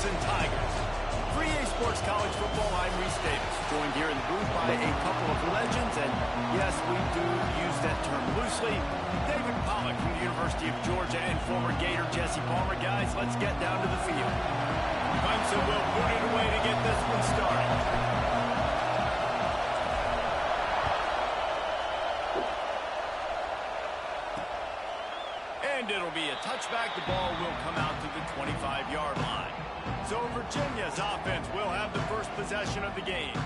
Clemson Tigers. For EA Sports College Football, I'm Reese Davis, joined here in the booth by a couple of legends, and yes, we do use that term loosely. David Pollack from the University of Georgia and former Gator Jesse Palmer. Guys, let's get down to the field. Clemson will boot it away to get this one started. And it'll be a touchback. The ball will come out to the 25-yard line. So Virginia's offense will have the first possession of the game.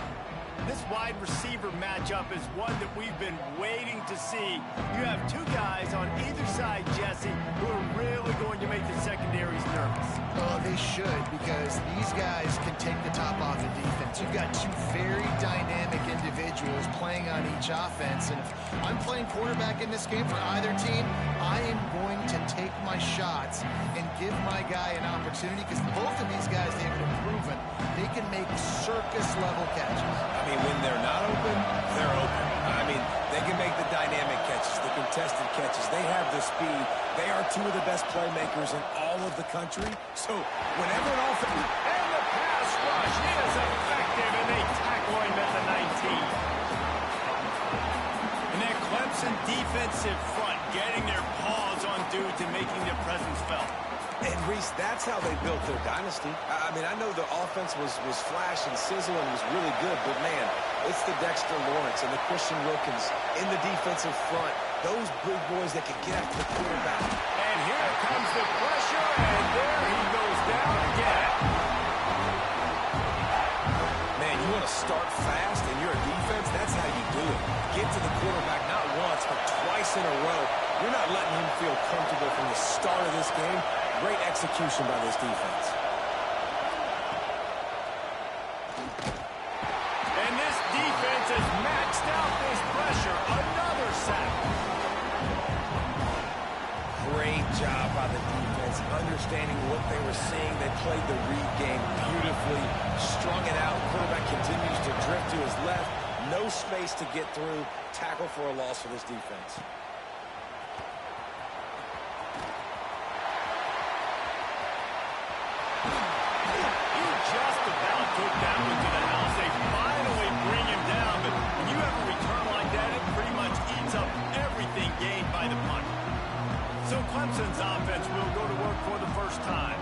This wide receiver matchup is one that we've been waiting to see. You have two guys on either side, Jesse, who are really going to make the secondaries nervous. Oh, they should, because these guys can take the top off the defense. You've got two very dynamic individuals playing on each offense, and if I'm playing quarterback in this game for either team, I am going to take my shots and give my guy an opportunity, because both of these guys, they've been proven they can make circus-level catches. I mean, when they're not open, they're open. I mean, they can make the dynamic catches, the contested catches. They have the speed. They are two of the best playmakers in all of the country. So whenever an offense... And the pass rush is effective, and they tackle him at the 19. And that Clemson defensive front getting their paws on dudes and making their presence felt. And, Reese, that's how they built their dynasty. I mean, I know the offense was flash and sizzle and was really good, but, man, it's the Dexter Lawrence and the Christian Wilkins in the defensive front. Those big boys that can get after the quarterback. And here comes the pressure, and there he goes down again. Man, you want to start fast and you're a defense, that's how you do it. Get to the quarterback not once, but twice in a row. You're not letting him feel comfortable from the start of this game. Great execution by this defense. And this defense has maxed out this pressure. Another sack. Great job by the defense, understanding what they were seeing. They played the read game beautifully, strung it out. Quarterback continues to drift to his left. No space to get through. Tackle for a loss for this defense. Took that one to the house. They finally bring him down, but when you have a return like that, it pretty much eats up everything gained by the punt. So Clemson's offense will go to work for the first time.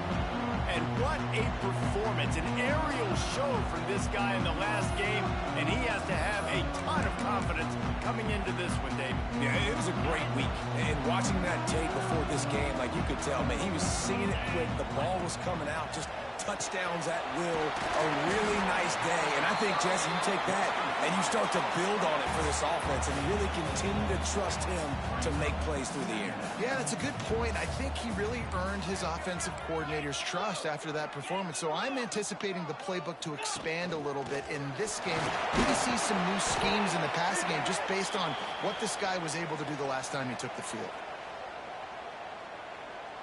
And what a performance, an aerial show from this guy in the last game, and he has to have a ton of confidence coming into this one, David. Yeah, it was a great week. And watching that tape before this game, like you could tell, man, he was seeing it quick. The ball was coming out, just touchdowns at will. A really nice day. And I think, Jesse, you take that and you start to build on it for this offense and really continue to trust him to make plays through the air. Yeah, that's a good point. I think he really earned his offensive coordinator's trust after that performance. So I'm anticipating the playbook to expand a little bit in this game. Maybe see some new schemes in the passing game just based on what this guy was able to do the last time he took the field.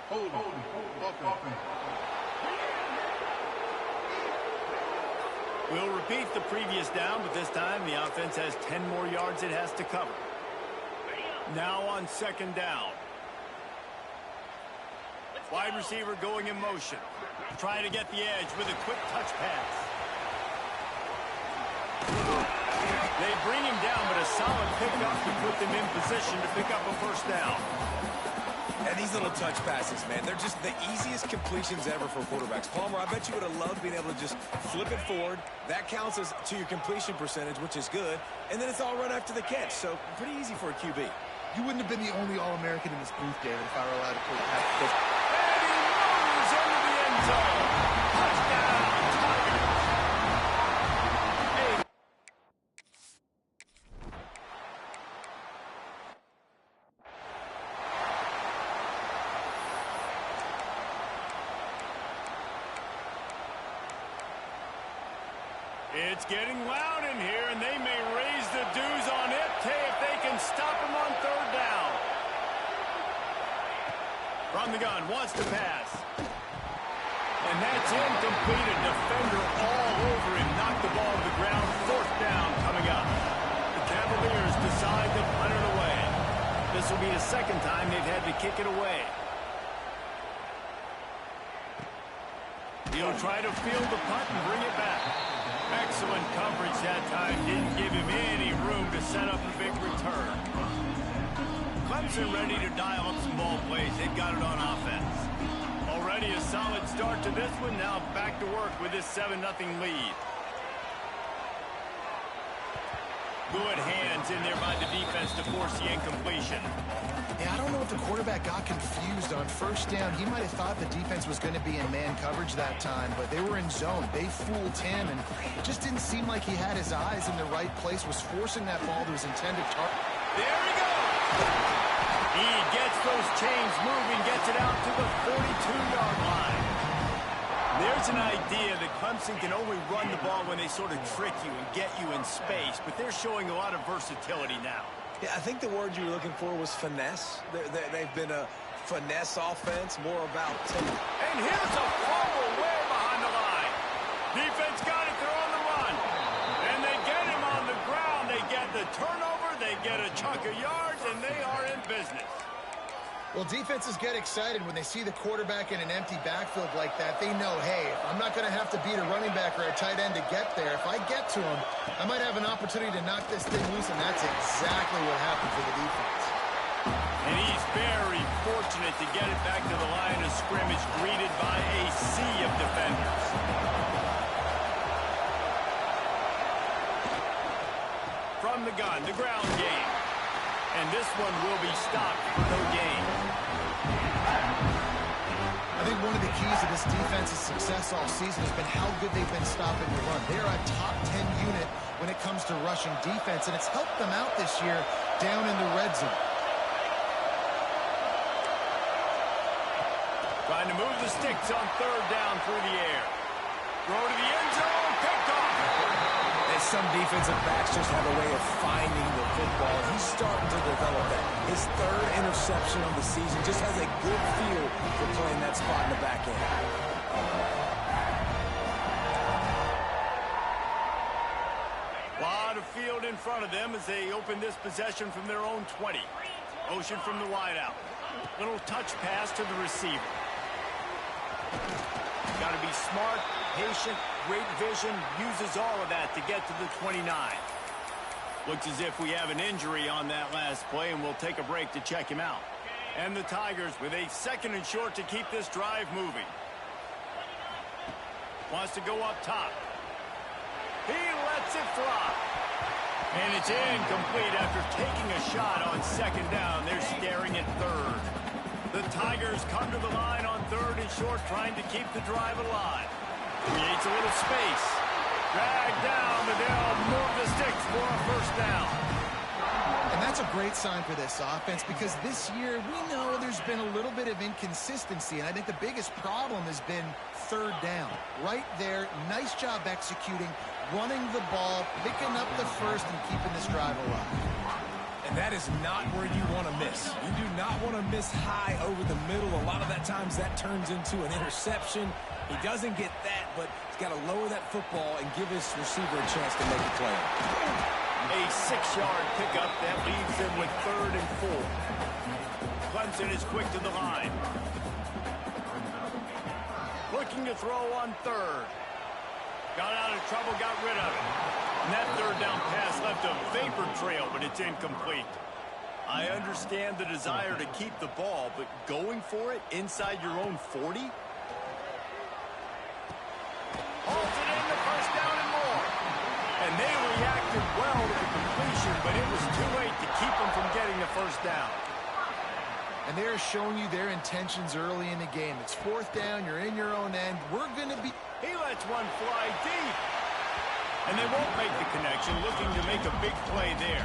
Hold on. We'll repeat the previous down, but this time the offense has 10 more yards it has to cover. Now on second down. Wide receiver going in motion. Trying to get the edge with a quick touch pass. They bring him down, but a solid pickup to put them in position to pick up a first down. And these little touch passes, man, they're just the easiest completions ever for quarterbacks. Palmer, I bet you would have loved being able to just flip it forward. That counts as to your completion percentage, which is good. And then it's all right after the catch, so pretty easy for a QB. You wouldn't have been the only All-American in this booth, David, if I were allowed to put it past this. And he moves into the end zone. Touchdown, Tigers. It's getting loud in here, and they may raise the dues on it if they can stop him on third down. From the gun, wants to pass. And that's incomplete. A defender all over him. Knocked the ball to the ground. Fourth down coming up. The Cavaliers decide to punt it away. This will be the second time they've had to kick it away. He'll try to field the punt and bring it back. Excellent coverage that time. Didn't give him any room to set up a big return. Clemson ready to dial up some ball plays. They've got it on offense. Already a solid start to this one. Now back to work with this 7-0 lead. Good hands in there by the defense to force the incompletion. Yeah, I don't know if the quarterback got confused on first down. He might have thought the defense was going to be in man coverage that time, but they were in zone. They fooled him, and it just didn't seem like he had his eyes in the right place, was forcing that ball to his intended target. There he goes! He gets those chains moving, gets it out to the 42-yard line. There's an idea that Clemson can only run the ball when they sort of trick you and get you in space, but they're showing a lot of versatility now. Yeah, I think the word you were looking for was finesse. They've been a finesse offense, more about taking. And here's a fumble way behind the line. Defense got it, they're on the run. And they get him on the ground. They get the turnover, they get a chunk of yards, and they are in business. Well, defenses get excited when they see the quarterback in an empty backfield like that. They know, hey, I'm not going to have to beat a running back or a tight end to get there. If I get to him, I might have an opportunity to knock this thing loose, and that's exactly what happened for the defense. And he's very fortunate to get it back to the line of scrimmage, greeted by a sea of defenders. From the gun, the ground game. And this one will be stopped for no gain. I think one of the keys to this defense's success all season has been how good they've been stopping the run. They're a top 10 unit when it comes to rushing defense, and it's helped them out this year down in the red zone. Trying to move the sticks on third down through the air. Throw to the end zone, picked off. And some defensive backs just have a way of finding the football. He's starting to develop that. His third interception of the season just has a good feel for playing that spot in the back end. A lot of field in front of them as they open this possession from their own 20. Motion from the wideout. Little touch pass to the receiver. Got to be smart, patient, great vision, uses all of that to get to the 29. Looks as if we have an injury on that last play, and we'll take a break to check him out. And the Tigers with a 2nd and short to keep this drive moving. Wants to go up top. He lets it fly. And it's incomplete after taking a shot on 2nd down. They're staring at third. The Tigers come to the line on 3rd and short, trying to keep the drive alive. Creates a little space. Dragged down, but they'll move the sticks for a 1st down. And that's a great sign for this offense, because this year we know there's been a little bit of inconsistency, and I think the biggest problem has been 3rd down. Right there, nice job executing, running the ball, picking up the 1st, and keeping this drive alive. And that is not where you want to miss. You do not want to miss high over the middle. A lot of that times that turns into an interception. He doesn't get that, but he's got to lower that football and give his receiver a chance to make a play. A 6-yard pickup that leaves them with 3rd and 4. Clemson is quick to the line. Looking to throw on 3rd. Got out of trouble, got rid of it. And that 3rd down pass left a vapor trail, but it's incomplete. I understand the desire to keep the ball, but going for it inside your own 40? Halted in the 1st down and more. And they reacted well to the completion, but it was too late to keep them from getting the 1st down. And they're showing you their intentions early in the game. It's 4th down, you're in your own end. We're going to be... He lets one fly deep. And they won't make the connection, looking to make a big play there.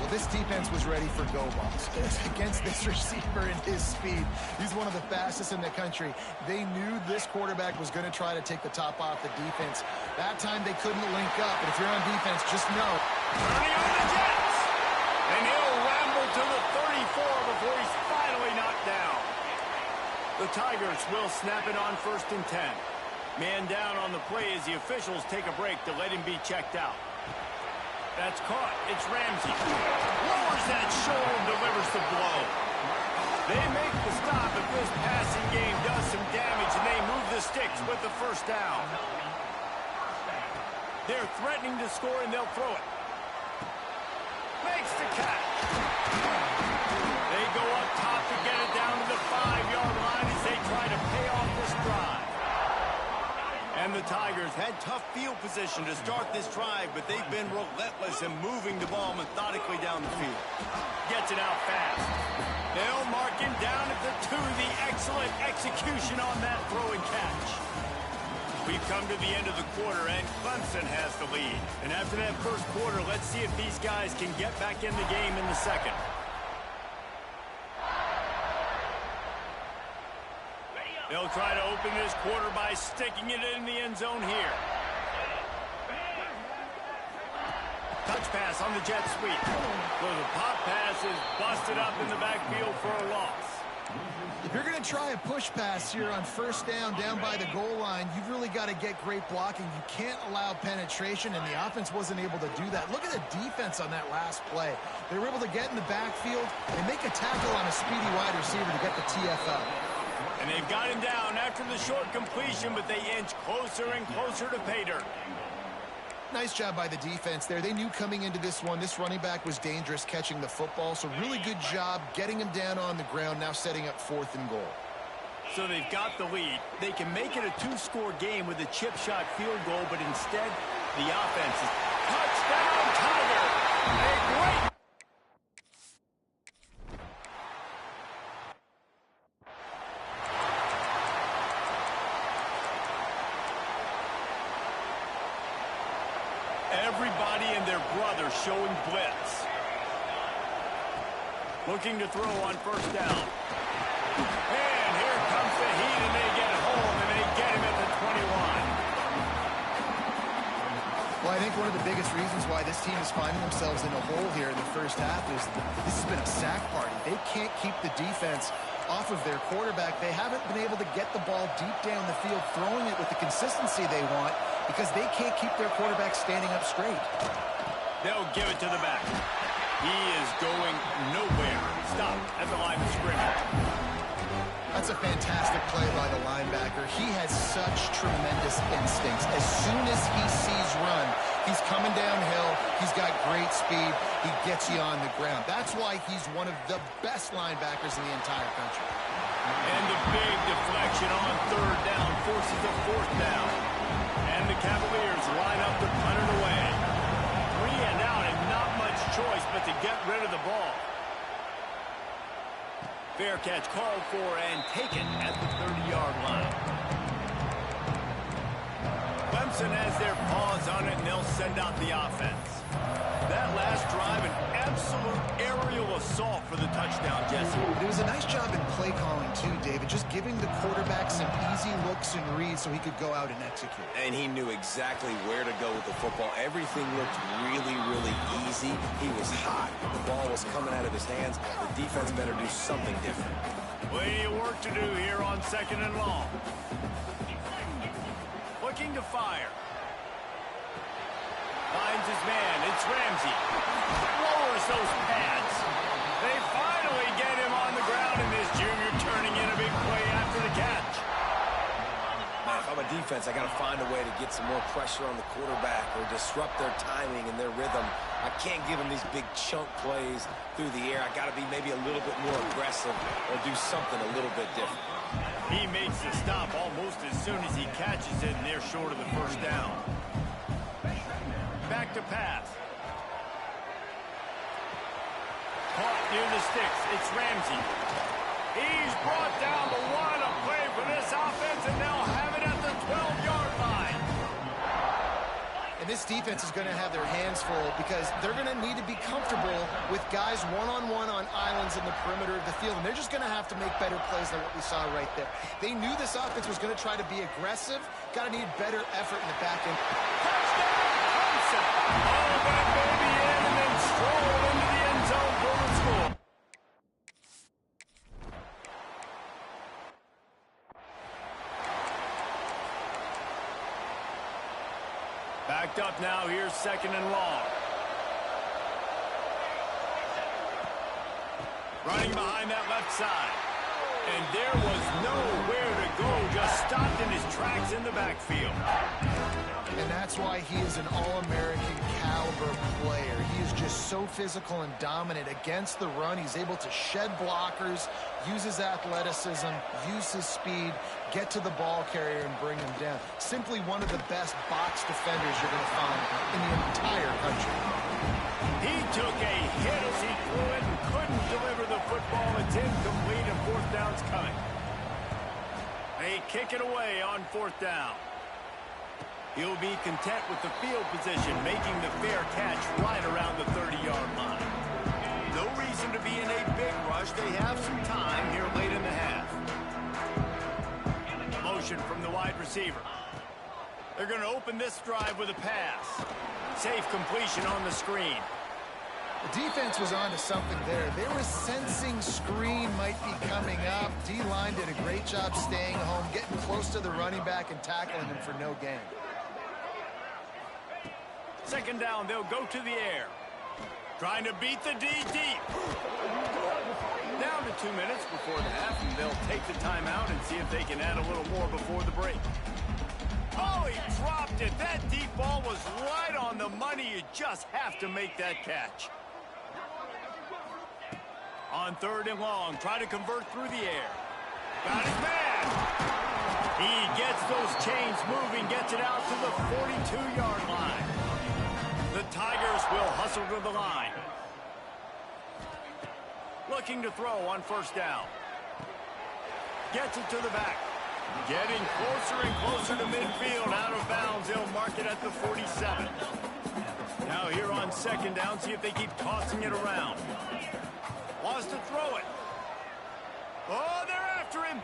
Well, this defense was ready for go balls against this receiver and his speed. He's one of the fastest in the country. They knew this quarterback was going to try to take the top off the defense. That time they couldn't link up, but if you're on defense, just know. Turning on the Jets. And he'll ramble to the 34 before he's finally knocked down. The Tigers will snap it on 1st and 10. Man down on the play as the officials take a break to let him be checked out. That's caught. It's Ramsey. Lowers that shoulder and delivers the blow. They make the stop if this passing game does some damage, and they move the sticks with the first down. They're threatening to score, and they'll throw it. Makes the catch. They go up top to get it down to the 5-yard line as they try to pay off this drive. And the Tigers had tough field position to start this drive, but they've been relentless in moving the ball methodically down the field. Gets it out fast. They'll mark him down at the 2. The excellent execution on that throw and catch. We've come to the end of the quarter, and Clemson has the lead. And after that first quarter, let's see if these guys can get back in the game in the second. They'll try to open this quarter by sticking it in the end zone here. Touch pass on the jet sweep. So the pop pass is busted up in the backfield for a loss. If you're going to try a push pass here on first down by the goal line, you've really got to get great blocking. You can't allow penetration, and the offense wasn't able to do that. Look at the defense on that last play. They were able to get in the backfield and make a tackle on a speedy wide receiver to get the TFL. And they've got him down after the short completion, but they inch closer and closer to pay dirt. Nice job by the defense there. They knew coming into this one, this running back was dangerous catching the football, so really good job getting him down on the ground, now setting up 4th and goal. So they've got the lead. They can make it a 2-score game with a chip shot field goal, but instead, the offense is touchdown Tiger. A great everybody and their brother showing blitz. Looking to throw on first down. And here comes the heat, and they get home, and they get him at the 21. Well, I think one of the biggest reasons why this team is finding themselves in a hole here in the first half is this has been a sack party. They can't keep the defense off of their quarterback. They haven't been able to get the ball deep down the field, throwing it with the consistency they want, because they can't keep their quarterback standing up straight. They'll give it to the back. He is going nowhere. Stop at the line of scrimmage. That's a fantastic play by the linebacker. He has such tremendous instincts. As soon as he sees run, he's coming downhill. He's got great speed. He gets you on the ground. That's why he's one of the best linebackers in the entire country. And the big deflection on third down forces a 4th down. And the Cavaliers line up to punt it away. 3 and out, and not much choice but to get rid of the ball. Fair catch called for and taken at the 30-yard line. Clemson has their paws on it, and they'll send out the offense. That last drive, an absolute aerial assault for the touchdown, Jesse. But it was a nice job in play calling, too, David, just giving the quarterback some easy looks and reads so he could go out and execute. And he knew exactly where to go with the football. Everything looked really, really easy. He was hot. The ball was coming out of his hands. The defense better do something different. Plenty of work to do here on 2nd and long. Looking to fire. Finds his man. It's Ramsey. Lowers those pads. They finally get him on the ground, and this junior turning in a big play after the catch. Man, if I'm a defense, I got to find a way to get some more pressure on the quarterback or disrupt their timing and their rhythm. I can't give them these big chunk plays through the air. I got to be maybe a little bit more aggressive or do something a little bit different. He makes the stop almost as soon as he catches it, and they're short of the first down. Back to pass. Caught near the sticks. It's Ramsey. He's brought down, but what a play for this offense, and they'll have it at the 12-yard line. And this defense is going to have their hands full because they're going to need to be comfortable with guys one-on-one on islands in the perimeter of the field, and they're just going to have to make better plays than what we saw right there. They knew this offense was going to try to be aggressive. Got to need better effort in the back end. Touchdown, Clemson! Oh, that baby in, and then stroll into the end zone for the score. Backed up now, here's 2nd and long. Running behind that left side. And there was nowhere to go, just stopped in his tracks in the backfield. And that's why he is an All-American caliber player. He is just so physical and dominant against the run. He's able to shed blockers, use his athleticism, use his speed, get to the ball carrier and bring him down. Simply one of the best box defenders you're going to find in the entire country. He took a hit as he threw it and couldn't deliver the football. It's incomplete and fourth down's coming. They kick it away on fourth down. He'll be content with the field position, making the fair catch right around the 30-yard line. No reason to be in a big rush. They have some time here late in the half. Motion from the wide receiver. They're going to open this drive with a pass. Safe completion on the screen. The defense was onto something there. They were sensing screen might be coming up. D-line did a great job staying home, getting close to the running back and tackling him for no gain. Second down, they'll go to the air. Trying to beat the D deep. Down to 2 minutes before the half, and they'll take the timeout and see if they can add a little more before the break. Oh, he dropped it. That deep ball was right on the money. You just have to make that catch. On third and long, try to convert through the air. Got his man. He gets those chains moving, gets it out to the 42-yard line. The Tigers will hustle to the line. Looking to throw on first down. Gets it to the back. Getting closer and closer to midfield. Out of bounds. They'll mark it at the 47. Now here on second down, see if they keep tossing it around. Wants to throw it. Oh, they're after him.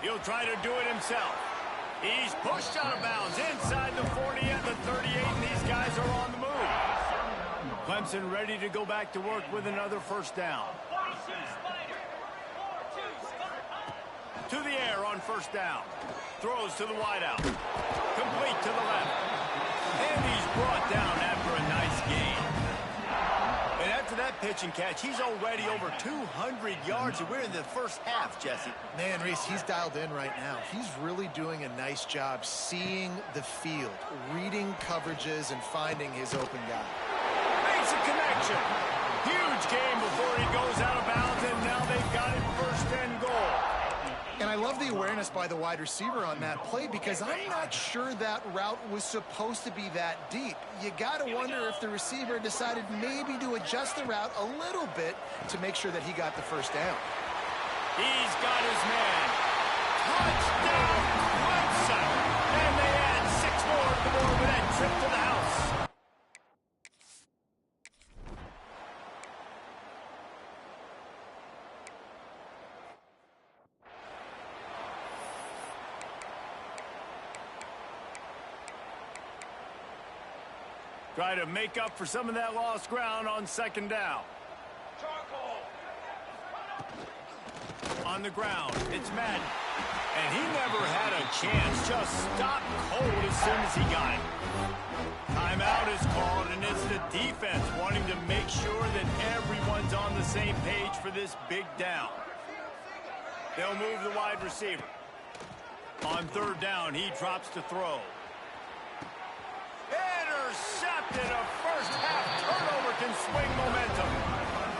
He'll try to do it himself. He's pushed out of bounds inside the 40 and the 38, and these guys are on the move. Clemson ready to go back to work with another first down. To the air on first down. Throws to the wideout. Complete to the left. And he's brought down after a nice gain. And after that pitch and catch, he's already over 200 yards, and we're in the first half, Jesse. Man, Reese, he's dialed in right now. He's really doing a nice job seeing the field, reading coverages, and finding his open guy. Makes a connection. Huge game before he goes out of bounds, and now they've got it first and goal. And I love the awareness by the wide receiver on that play because I'm not sure that route was supposed to be that deep. You got to wonder if the receiver decided maybe to adjust the route a little bit to make sure that he got the first down. He's got his man. Touchdown, Clemson! And they add 6 more to the board with that trip to the house. Try to make up for some of that lost ground on second down. On the ground, it's Madden. And he never had a chance. Just stopped cold as soon as he got it. Timeout is called, and it's the defense wanting to make sure that everyone's on the same page for this big down. They'll move the wide receiver. On third down, he drops to throw. Intercepted. A first half turnover can swing momentum.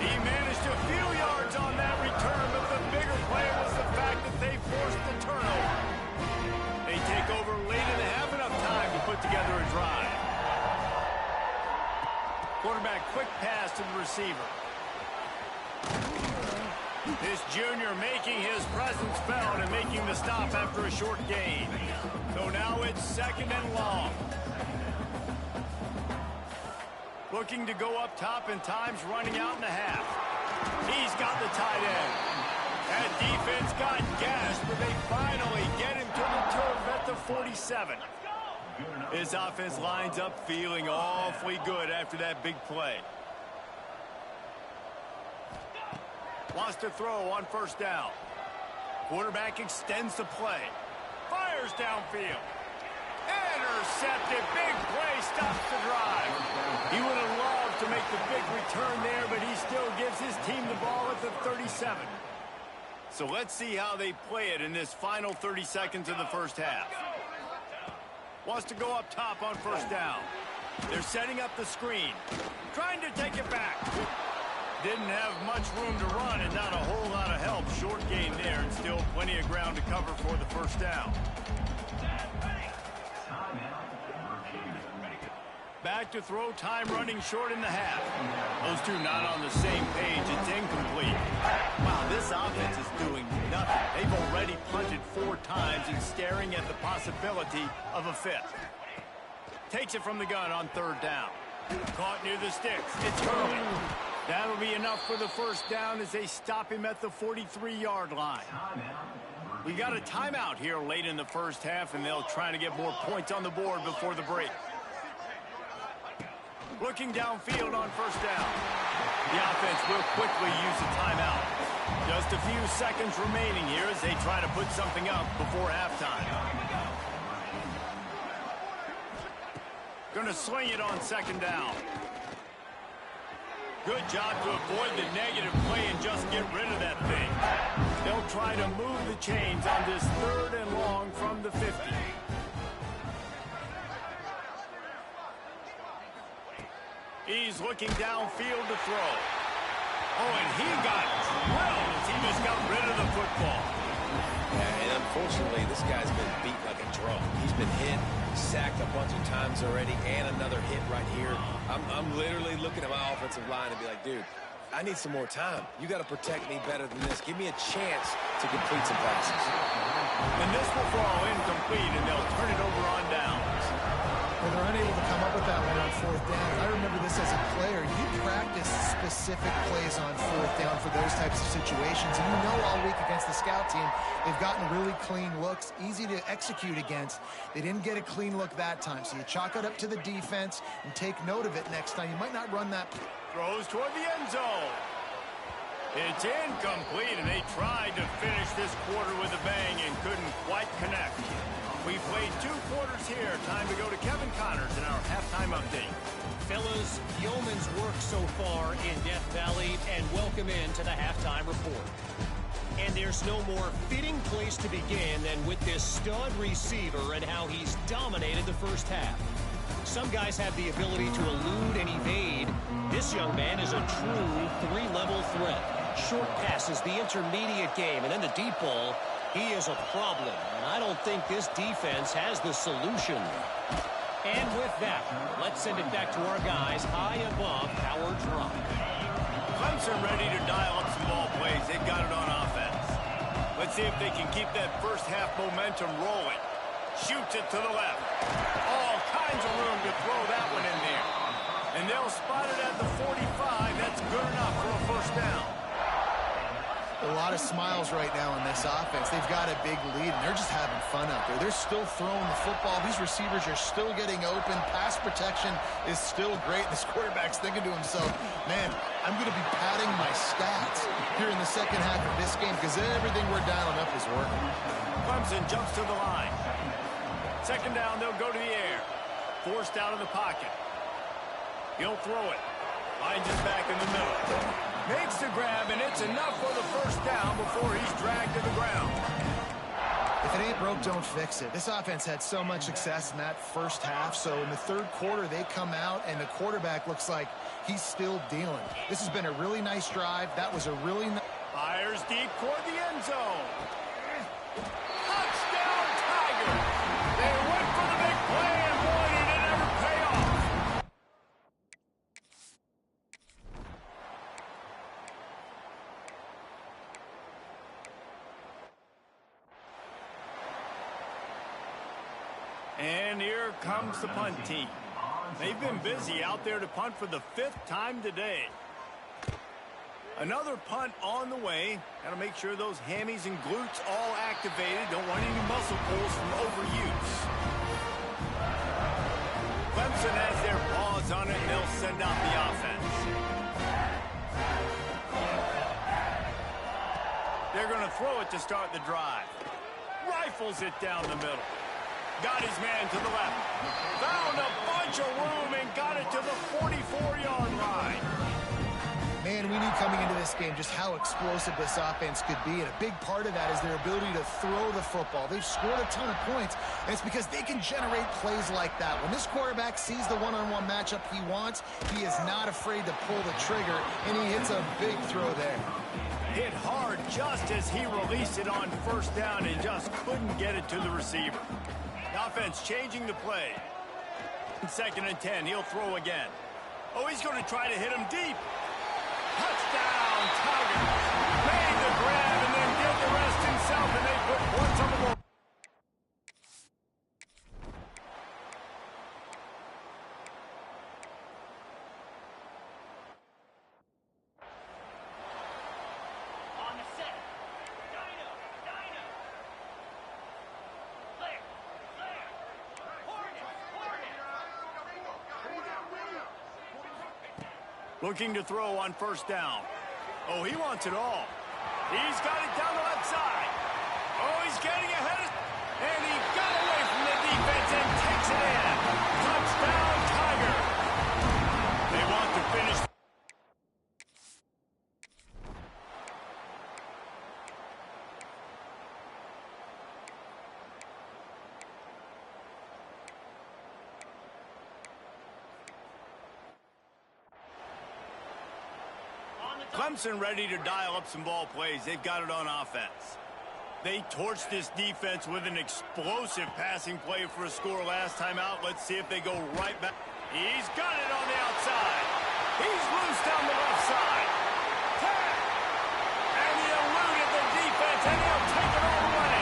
He managed a few yards on that return, but the bigger play was the fact that they forced the turnover. They take over late in the half, enough time to put together a drive. Quarterback quick pass to the receiver. This junior making his presence felt and making the stop after a short gain. So now it's second and long. Looking to go up top, and time's running out in the half. He's got the tight end. That defense got gashed, but they finally get him to the turf at the 47. His offense lines up feeling awfully good after that big play. Wants to throw on first down. Quarterback extends the play. Fires downfield. Intercepted. Big play stops the drive. He would have loved to make the big return there, but he still gives his team the ball at the 37. So let's see how they play it in this final 30 seconds of the first half. Wants to go up top on first down. They're setting up the screen. Trying to take it back. Didn't have much room to run and not a whole lot of help. Short gain there and still plenty of ground to cover for the first down. Back to throw, time running short in the half. Those two not on the same page. It's incomplete. Wow, this offense is doing nothing. They've already punted 4 times and staring at the possibility of a 5th. Takes it from the gun on third down. Caught near the sticks. It's Hurley. That'll be enough for the first down as they stop him at the 43-yard line. We got a timeout here late in the first half, and they'll try to get more points on the board before the break. Looking downfield on first down. The offense will quickly use a timeout. Just a few seconds remaining here as they try to put something up before halftime. Going to sling it on second down. Good job to avoid the negative play and just get rid of that thing. They'll try to move the chains on this 3rd and long from the 50. He's looking downfield to throw. Oh, and he got drilled as he just got rid of the football. Yeah, and unfortunately, this guy's been beat like a drum. He's been hit, sacked a bunch of times already, and another hit right here. I'm literally looking at my offensive line and be like, dude, I need some more time. You got to protect me better than this. Give me a chance to complete some passes. And this will fall incomplete, and they'll turn it over on downs. Well, they're unable to come up with that one on fourth down. I remember this as a player. You practice specific plays on fourth down for those types of situations. And you know all week against the scout team, they've gotten really clean looks, easy to execute against. They didn't get a clean look that time. So you chalk it up to the defense and take note of it next time. You might not run that. Throws toward the end zone. It's incomplete, and they tried to finish this quarter with a bang and couldn't quite connect. We played 2 quarters here. Time to go to Kevin Connors in our halftime update. Fellas, yeoman's work so far in Death Valley, and welcome into the halftime report. And there's no more fitting place to begin than with this stud receiver and how he's dominated the first half. Some guys have the ability to elude and evade. This young man is a true 3-level threat. Short passes, the intermediate game, and then the deep ball. He is a problem, and I don't think this defense has the solution. And with that, let's send it back to our guys high above our drop. Clemson ready to dial up some ball plays. They've got it on offense. Let's see if they can keep that first half momentum rolling. Shoots it to the left. All kinds of room to throw that one in there. And they'll spot it at the 45. That's good enough for a first down. A lot of smiles right now in this offense. They've got a big lead, and they're just having fun out there. They're still throwing the football. These receivers are still getting open. Pass protection is still great. This quarterback's thinking to himself, man, I'm going to be padding my stats here in the second half of this game because everything we're dialing up is working. Clemson jumps to the line. Second down, they'll go to the air. Forced out of the pocket. He'll throw it. Finds his back in the middle. Makes the grab, and it's enough for the first down before he's dragged to the ground. If it ain't broke, don't fix it. This offense had so much success in that first half, so in the third quarter, they come out, and the quarterback looks like he's still dealing. This has been a really nice drive. That was a really nice... Fires deep toward the end zone. Touchdown, Tigers! They went for the big play, and boy, did it ever pay off. And here comes the punt team. They've been busy out there to punt for the 5th time today. Another punt on the way. Got to make sure those hammies and glutes all activated. Don't want any muscle pulls from overuse. Clemson has their paws on it, and they'll send out the offense. They're going to throw it to start the drive. Rifles it down the middle. Got his man to the left. Found a bunch of room and got it to the 44-yard line. this game just how explosive this offense could be, and a big part of that is their ability to throw the football. They've scored a ton of points, and it's because they can generate plays like that. When this quarterback sees the one-on-one matchup he wants, he is not afraid to pull the trigger, and he hits a big throw there. Hit hard just as he released it on first down and just couldn't get it to the receiver. The offense changing the play. 2nd and 10, he'll throw again. Oh, he's going to try to hit him deep. Touchdown, Tigers. Made the grab and then did the rest himself, and they put points on the board. Looking to throw on first down. Oh, he wants it all. He's got it down the left side. Oh, he's getting ahead. And he got away from the defense and takes it in. Touchdown, Tiger. They want to finish. Clemson ready to dial up some ball plays. They've got it on offense. They torched this defense with an explosive passing play for a score last time out. Let's see if they go right back. He's got it on the outside. He's loose down the left side. And he eluded the defense, and he'll take it all away.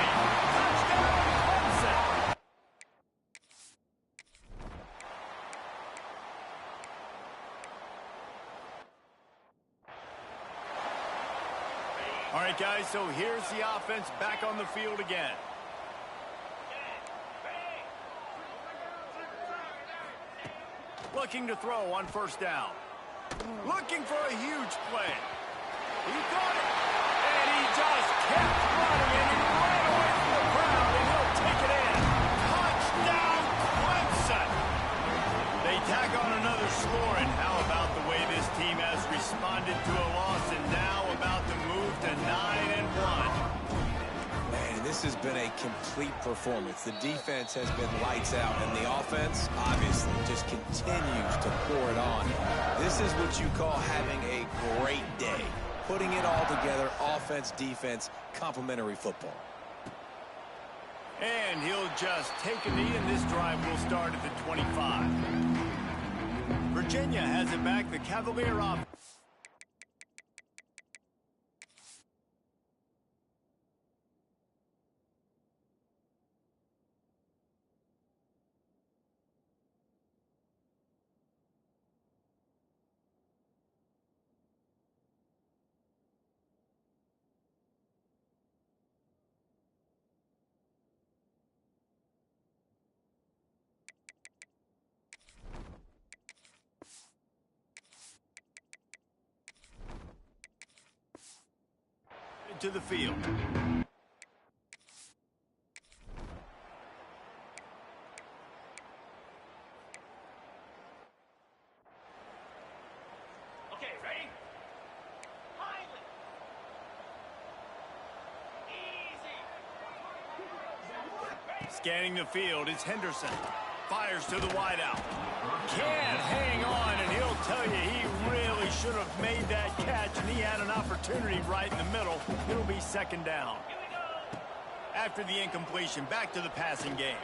Touchdown, Clemson. All right, guys, so here's the offense back on the field again. Looking to throw on first down. Looking for a huge play. He got it. And he just kept running, and he ran away from the crowd, and he'll take it in. Touchdown, Clemson. They tack on another score, and how about the way this team has responded to a loss, and now about to move to 9-1. Man, this has been a complete performance. The defense has been lights out, and the offense, obviously, just continues to pour it on. This is what you call having a great day. Putting it all together, offense, defense, complementary football. And he'll just take a knee, and this drive will start at the 25. Virginia has it back. The Cavalier offense. To the field. Okay, ready? Highly. Easy. Scanning the field is Henderson. Fires to the wideout. Can't hang on, and he'll tell you he really should have made that catch, and he had an opportunity right in the middle. It'll be second down. After the incompletion, back to the passing game.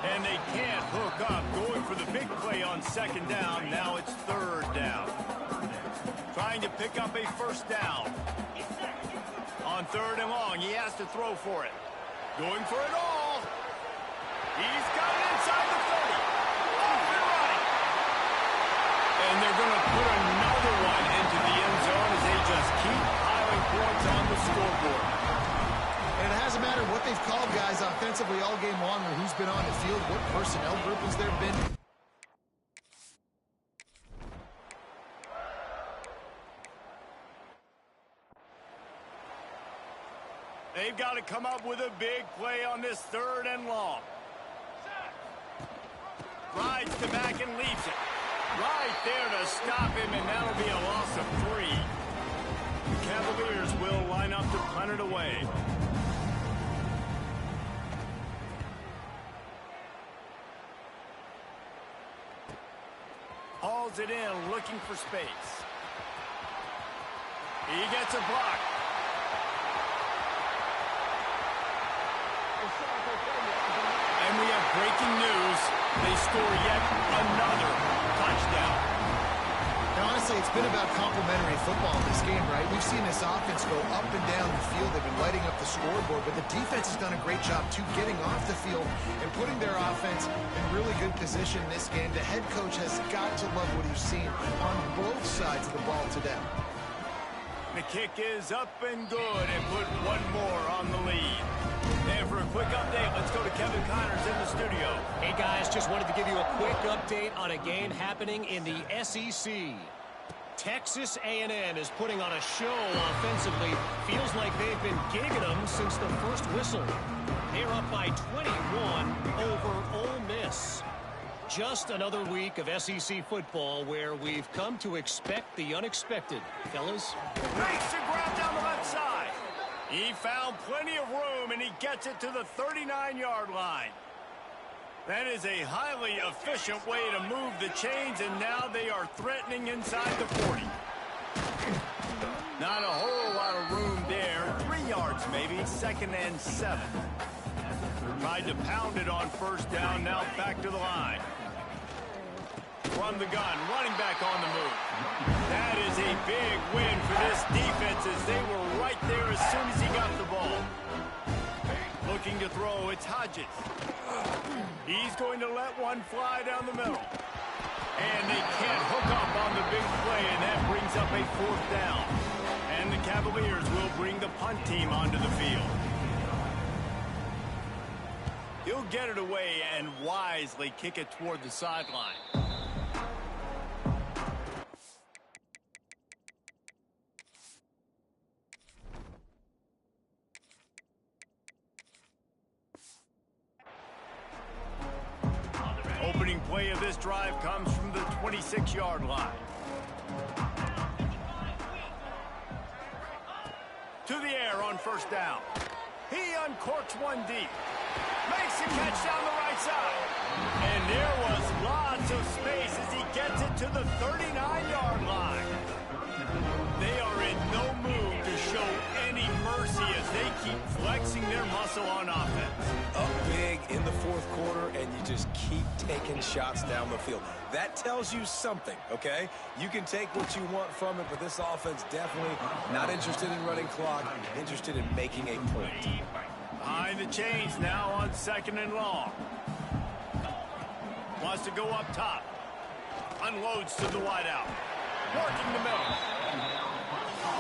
And they can't hook up. Going for the big play on second down. Now it's third down. Trying to pick up a first down. On 3rd and long, he has to throw for it. Going for it all. He's got it inside the 30. Off and running. And they're going to put another one into the end zone as they just keep piling points on the scoreboard. And it hasn't mattered what they've called guys offensively all game long or who's been on the field, what personnel group has there been. They've got to come up with a big play on this 3rd and long. Rides the back and leaves it. Right there to stop him, and that'll be a loss of 3. Cavaliers will line up to punt it away. Hauls it in, looking for space. He gets a block. And we have breaking news. They score yet another touchdown. Now, honestly, it's been about complementary football in this game, right? We've seen this offense go up and down the field. They've been lighting up the scoreboard, but the defense has done a great job, too, getting off the field and putting their offense in really good position in this game. The head coach has got to love what he's seen on both sides of the ball today. The kick is up and good, and put one more on the lead. And for a quick update, let's go to Kevin Connors in the studio. Hey, guys, just wanted to give you a quick update on a game happening in the SEC. Texas A&M is putting on a show offensively. Feels like they've been gigging them since the first whistle. They're up by 21 over Ole Miss. Just another week of SEC football where we've come to expect the unexpected. Fellas? Makes a grab down the left side. He found plenty of room, and he gets it to the 39-yard line. That is a highly efficient way to move the chains, and now they are threatening inside the 40. Not a whole lot of room there. 3 yards maybe, 2nd and 7. Tried to pound it on first down, now back to the line. From the gun, running back on the move. That is a big win for this defense as they were right there as soon as he got the ball. Looking to throw, it's Hodges. He's going to let one fly down the middle. And they can't hook up on the big play, and that brings up a 4th down. And the Cavaliers will bring the punt team onto the field. He'll get it away and wisely kick it toward the sideline. Opening play of this drive comes from the 26-yard line. To the air on first down. He uncorks one deep. Makes a catch down the right side. And there was lots of space as he gets it to the 39-yard line. They are in no mood to show any mercy as they keep flexing their muscle on offense. Up big in the 4th quarter, and you just keep taking shots down the field. That tells you something, okay? You can take what you want from it, but this offense definitely not interested in running clock, interested in making a point. Behind the chains now on 2nd and long. Wants to go up top. Unloads to the wideout. Working the middle.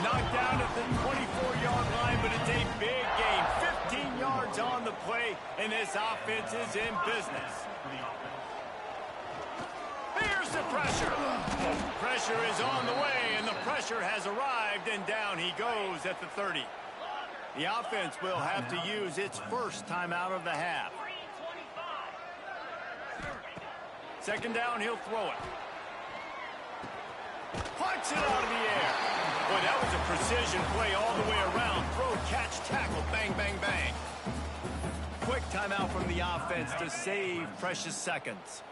Knocked down at the 24-yard line, but it's a big gain. 15 yards on the play, and this offense is in business. Here's the pressure. Pressure is on the way, and the pressure has arrived, and down he goes at the 30. The offense will have to use its first timeout of the half. 2nd down, he'll throw it. Punts it out of the air. Boy, that was a precision play all the way around. Throw, catch, tackle, bang, bang, bang. Quick timeout from the offense to save precious seconds.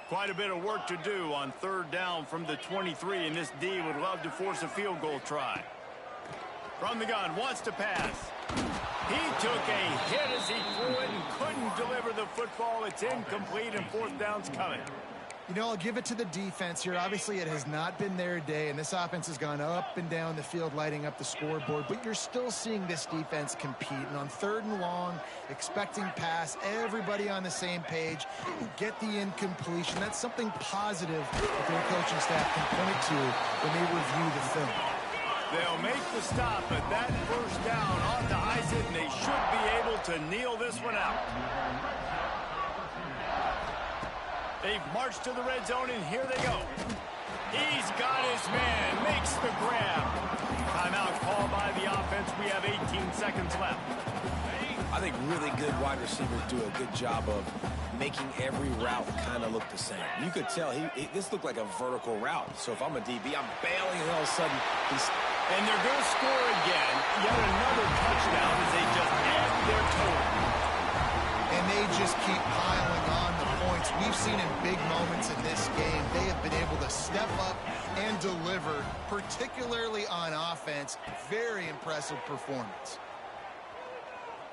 Quite a bit of work to do on 3rd down from the 23, and this D would love to force a field goal try. From the gun, wants to pass. He took a hit as he threw it and couldn't deliver the football. It's incomplete, and 4th down's coming. You know, I'll give it to the defense here. Obviously, it has not been their day, and this offense has gone up and down the field, lighting up the scoreboard. But you're still seeing this defense compete. And on 3rd and long, expecting pass, everybody on the same page, get the incompletion. That's something positive that their coaching staff can point to when they review the film. They'll make the stop, but that first down ought to ice it, and they should be able to kneel this one out. They've marched to the red zone, and here they go. He's got his man, makes the grab. Timeout called by the offense. We have 18 seconds left. I think really good wide receivers do a good job of making every route kind of look the same. You could tell this looked like a vertical route. So if I'm a DB, I'm bailing, and all of a sudden he's... And they're going to score again. Yet another touchdown as they just add their total. And they just keep piling on the points. We've seen in big moments in this game, they have been able to step up and deliver, particularly on offense. Very impressive performance.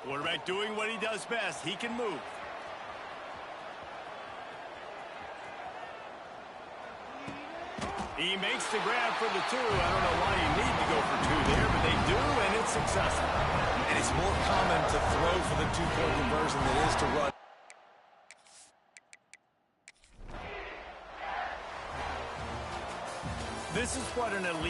Quarterback doing what he does best. He can move. He makes the grab for the 2. I don't know why you need to go for 2 there, but they do, and it's successful. And it's more common to throw for the 2-point conversion than it is to run. This is what an elite